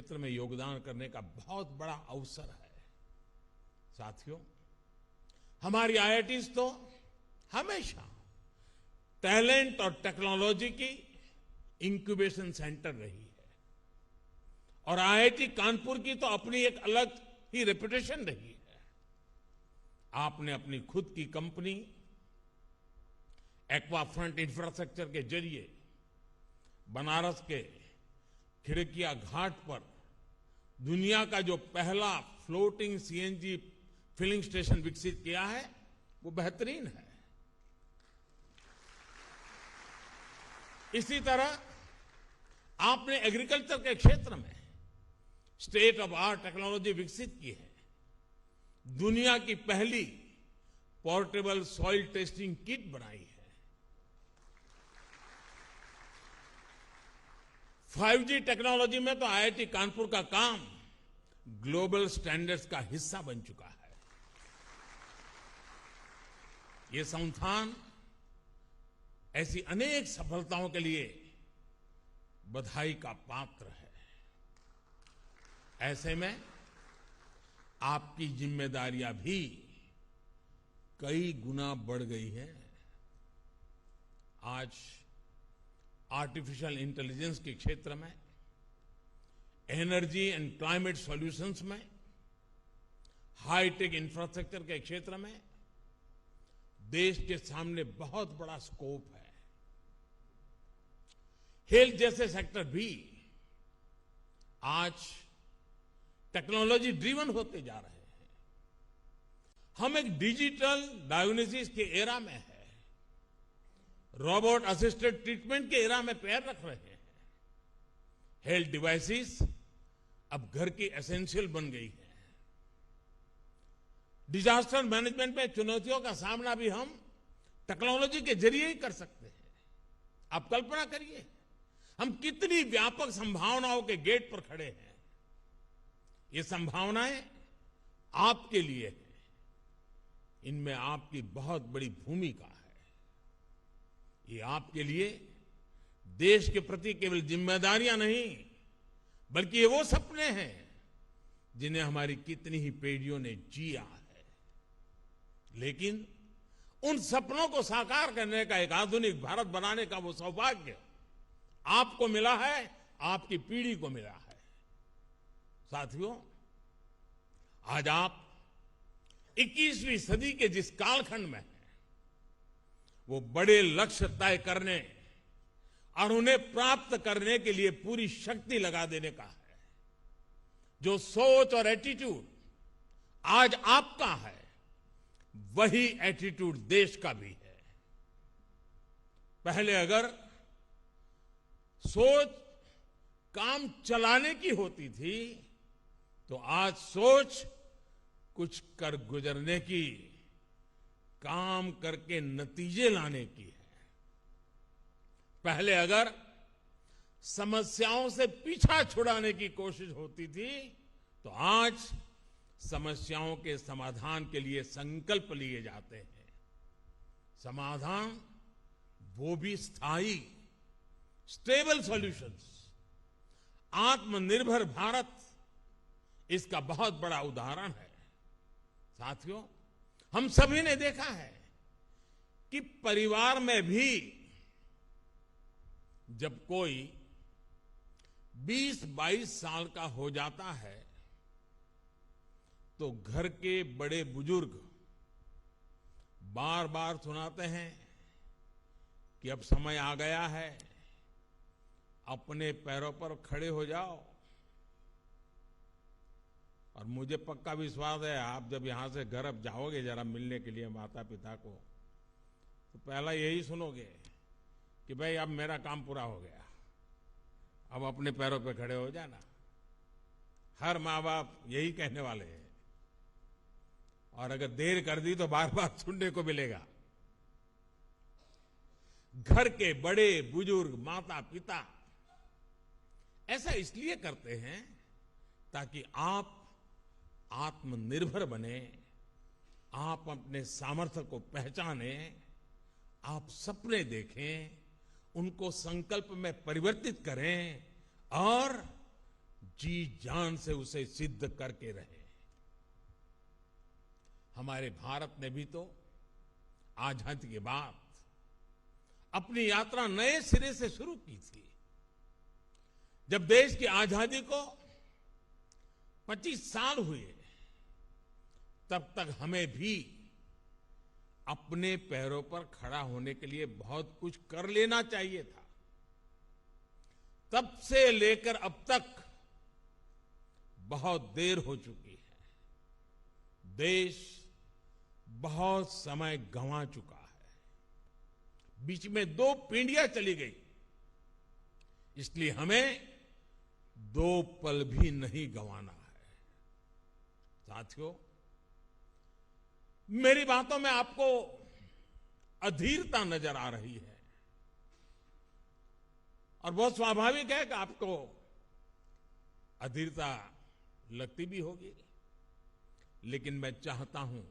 क्षेत्र में योगदान करने का बहुत बड़ा अवसर है। साथियों, हमारी आईआईटीज तो हमेशा टैलेंट और टेक्नोलॉजी की इंक्यूबेशन सेंटर रही है और आईआईटी कानपुर की तो अपनी एक अलग ही रेपुटेशन रही है। आपने अपनी खुद की कंपनी एक्वाफ्रंट इंफ्रास्ट्रक्चर के जरिए बनारस के खिड़किया घाट पर दुनिया का जो पहला फ्लोटिंग सीएनजी फिलिंग स्टेशन विकसित किया है, वो बेहतरीन है। इसी तरह आपने एग्रीकल्चर के क्षेत्र में स्टेट ऑफ आर्ट टेक्नोलॉजी विकसित की है। दुनिया की पहली पोर्टेबल सॉइल टेस्टिंग किट बनाई है। 5G टेक्नोलॉजी में तो आईआईटी कानपुर का काम ग्लोबल स्टैंडर्ड्स का हिस्सा बन चुका है। ये संस्थान ऐसी अनेक सफलताओं के लिए बधाई का पात्र है। ऐसे में आपकी जिम्मेदारियां भी कई गुना बढ़ गई है। आज आर्टिफिशियल इंटेलिजेंस के क्षेत्र में, एनर्जी एंड क्लाइमेट सॉल्यूशंस में, हाईटेक इंफ्रास्ट्रक्चर के क्षेत्र में देश के सामने बहुत बड़ा स्कोप है। हेल्थ जैसे सेक्टर भी आज टेक्नोलॉजी ड्रिवन होते जा रहे हैं। हम एक डिजिटल डायग्नोसिस के एरा में है, रोबोट असिस्टेड ट्रीटमेंट के एरा में पैर रख रहे हैं। हेल्थ डिवाइसेस अब घर की एसेंशियल बन गई है। डिजास्टर मैनेजमेंट में चुनौतियों का सामना भी हम टेक्नोलॉजी के जरिए ही कर सकते हैं। आप कल्पना करिए, हम कितनी व्यापक संभावनाओं के गेट पर खड़े हैं। ये संभावनाएं आपके लिए हैं। इनमें आपकी बहुत बड़ी भूमिका है। ये आपके लिए देश के प्रति केवल जिम्मेदारियां नहीं, बल्कि ये वो सपने हैं जिन्हें हमारी कितनी ही पीढ़ियों ने जिया है। लेकिन उन सपनों को साकार करने का, एक आधुनिक भारत बनाने का वो सौभाग्य आपको मिला है, आपकी पीढ़ी को मिला है। साथियों, आज आप 21वीं सदी के जिस कालखंड में हैं, वो बड़े लक्ष्य तय करने और उन्हें प्राप्त करने के लिए पूरी शक्ति लगा देने का है। जो सोच और एटीट्यूड आज आपका है, वही एटीट्यूड देश का भी है। पहले अगर सोच काम चलाने की होती थी, तो आज सोच कुछ कर गुजरने की, काम करके नतीजे लाने की है। पहले अगर समस्याओं से पीछा छुड़ाने की कोशिश होती थी, तो आज समस्याओं के समाधान के लिए संकल्प लिए जाते हैं। समाधान वो भी स्थायी, स्टेबल सॉल्यूशंस। आत्मनिर्भर भारत इसका बहुत बड़ा उदाहरण है। साथियों, हम सभी ने देखा है कि परिवार में भी जब कोई 20-22 साल का हो जाता है, तो घर के बड़े बुजुर्ग बार बार सुनाते हैं कि अब समय आ गया है, अपने पैरों पर खड़े हो जाओ। और मुझे पक्का विश्वास है, आप जब यहां से घर अब जाओगे जरा मिलने के लिए माता पिता को, तो पहला यही सुनोगे कि भाई अब मेरा काम पूरा हो गया, अब अपने पैरों पर खड़े हो जाना। हर माँ बाप यही कहने वाले हैं, और अगर देर कर दी तो बार बार सुनने को मिलेगा। घर के बड़े बुजुर्ग, माता पिता ऐसा इसलिए करते हैं ताकि आप आत्मनिर्भर बने, आप अपने सामर्थ्य को पहचाने, आप सपने देखें, उनको संकल्प में परिवर्तित करें और जी जान से उसे सिद्ध करके रहे। हमारे भारत ने भी तो आजादी के बाद अपनी यात्रा नए सिरे से शुरू की थी। जब देश की आजादी को 25 साल हुए, तब तक हमें भी अपने पैरों पर खड़ा होने के लिए बहुत कुछ कर लेना चाहिए था। तब से लेकर अब तक बहुत देर हो चुकी है। देश बहुत समय गंवा चुका है। बीच में 2 पीढ़ियां चली गई। इसलिए हमें 2 पल भी नहीं गंवाना है। साथियों, मेरी बातों में आपको अधीरता नजर आ रही है और बहुत स्वाभाविक है कि आपको अधीरता लगती भी होगी। लेकिन मैं चाहता हूं,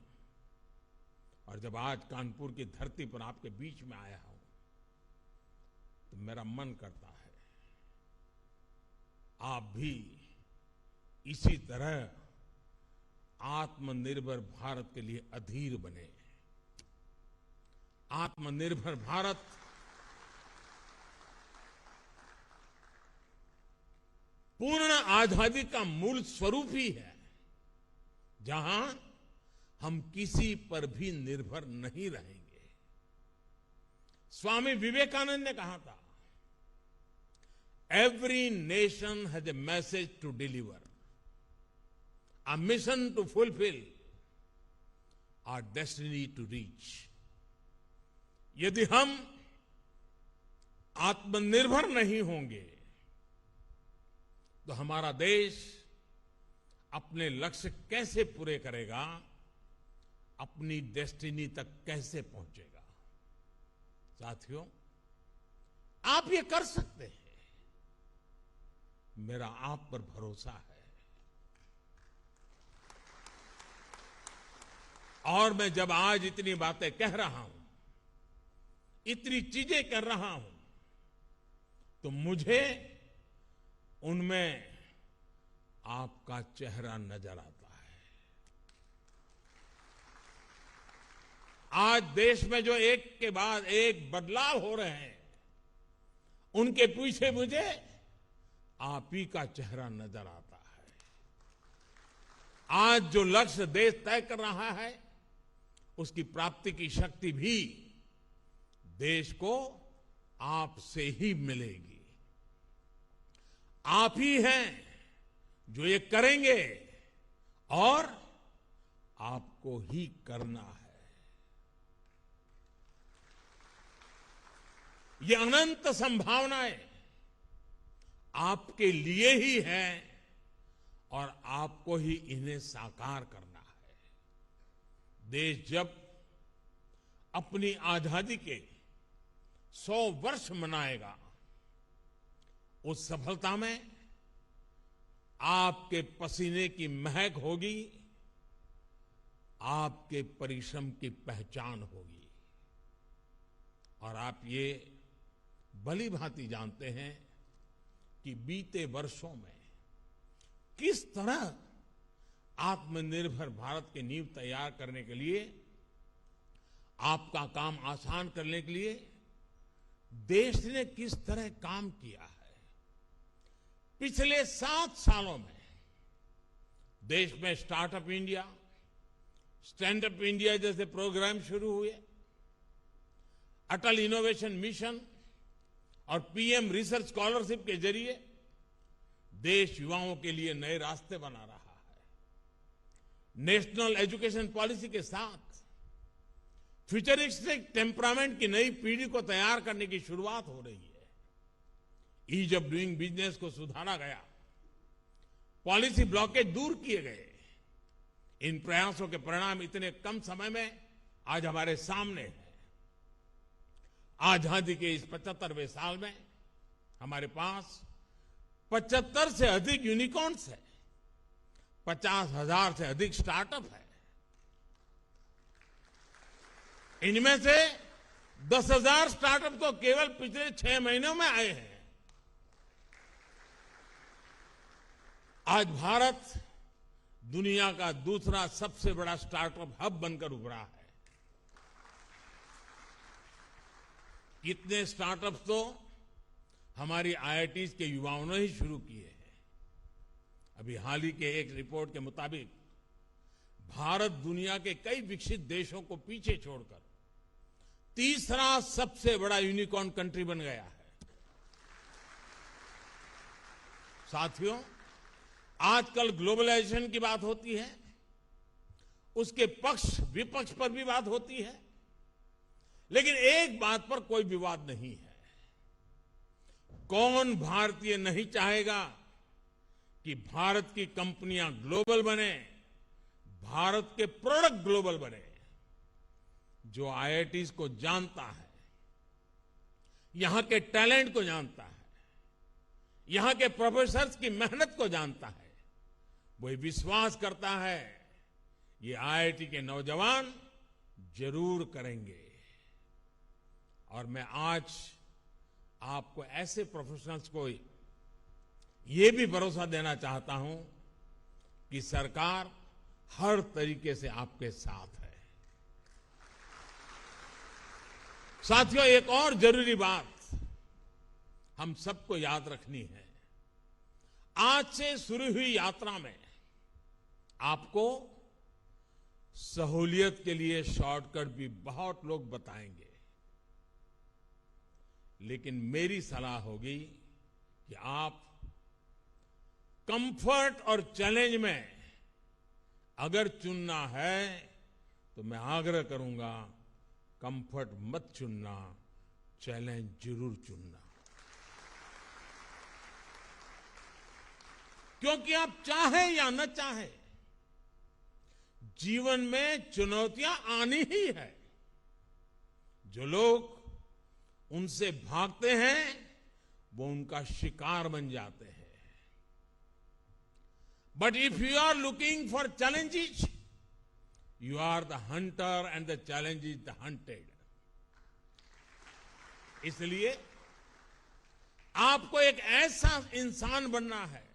और जब आज कानपुर की धरती पर आपके बीच में आया हूं, तो मेरा मन करता है आप भी इसी तरह आत्मनिर्भर भारत के लिए अधीर बने। आत्मनिर्भर भारत पूर्ण आजादी का मूल स्वरूप ही है, जहां हम किसी पर भी निर्भर नहीं रहेंगे। स्वामी विवेकानंद ने कहा था, every nation has a message to deliver, a mission to fulfill, our destiny to reach. यदि हम आत्मनिर्भर नहीं होंगे तो हमारा देश अपने लक्ष्य कैसे पूरे करेगा, अपनी डेस्टिनी तक कैसे पहुंचेगा। साथियों, आप ये कर सकते हैं, मेरा आप पर भरोसा है। और मैं जब आज इतनी बातें कह रहा हूं, इतनी चीजें कर रहा हूं, तो मुझे उनमें आपका चेहरा नजर आता है। आज देश में जो एक के बाद एक बदलाव हो रहे हैं, उनके पीछे मुझे आप ही का चेहरा नजर आता है। आज जो लक्ष्य देश तय कर रहा है, उसकी प्राप्ति की शक्ति भी देश को आपसे ही मिलेगी। आप ही हैं जो ये करेंगे और आपको ही करना है। ये अनंत संभावनाएं आपके लिए ही हैं और आपको ही इन्हें साकार करना है। देश जब अपनी आजादी के 100 वर्ष मनाएगा, उस सफलता में आपके पसीने की महक होगी, आपके परिश्रम की पहचान होगी। और आप ये भली भांति जानते हैं कि बीते वर्षों में किस तरह आत्मनिर्भर भारत की नींव तैयार करने के लिए, आपका काम आसान करने के लिए देश ने किस तरह काम किया है। पिछले 7 सालों में देश में startup India, stand up India जैसे प्रोग्राम शुरू हुए, अटल इनोवेशन मिशन और पीएम रिसर्च स्कॉलरशिप के जरिए देश युवाओं के लिए नए रास्ते बना रहा है। नेशनल एजुकेशन पॉलिसी के साथ फ्यूचरिस्टिक टेम्परामेंट की नई पीढ़ी को तैयार करने की शुरुआत हो रही है। ईज ऑफ डूइंग बिजनेस को सुधारा गया, पॉलिसी ब्लॉकेज दूर किए गए। इन प्रयासों के परिणाम इतने कम समय में आज हमारे सामने हैं। आजादी के इस 75वें साल में हमारे पास 75 से अधिक यूनिकॉर्न्स है, 50,000 से अधिक स्टार्टअप है। इनमें से 10,000 स्टार्टअप तो केवल पिछले 6 महीनों में आए हैं। आज भारत दुनिया का दूसरा सबसे बड़ा स्टार्टअप हब बनकर उभरा है। कितने स्टार्टअप्स तो हमारी आईआईटीज के युवाओं ने ही शुरू किए हैं। अभी हाल ही के एक रिपोर्ट के मुताबिक भारत दुनिया के कई विकसित देशों को पीछे छोड़कर तीसरा सबसे बड़ा यूनिकॉर्न कंट्री बन गया है। साथियों, आजकल ग्लोबलाइजेशन की बात होती है, उसके पक्ष विपक्ष पर भी बात होती है, लेकिन एक बात पर कोई विवाद नहीं है। कौन भारतीय नहीं चाहेगा कि भारत की कंपनियां ग्लोबल बने, भारत के प्रोडक्ट ग्लोबल बने। जो आईआईटीज को जानता है, यहां के टैलेंट को जानता है, यहां के प्रोफेसर्स की मेहनत को जानता है, वही विश्वास करता है ये आईआईटी के नौजवान जरूर करेंगे। और मैं आज आपको ऐसे प्रोफेशनल्स को ये भी भरोसा देना चाहता हूं कि सरकार हर तरीके से आपके साथ है। साथियों, एक और जरूरी बात हम सबको याद रखनी है। आज से शुरू हुई यात्रा में आपको सहूलियत के लिए शॉर्टकट भी बहुत लोग बताएंगे, लेकिन मेरी सलाह होगी कि आप कंफर्ट और चैलेंज में अगर चुनना है तो मैं आग्रह करूंगा, कंफर्ट मत चुनना, चैलेंज जरूर चुनना। क्योंकि आप चाहें या न चाहें, जीवन में चुनौतियां आनी ही है। जो लोग उनसे भागते हैं वो उनका शिकार बन जाते हैं। But if you are looking for challenges, you are the hunter and the challenge is the hunted. इसलिए आपको एक ऐसा इंसान बनना है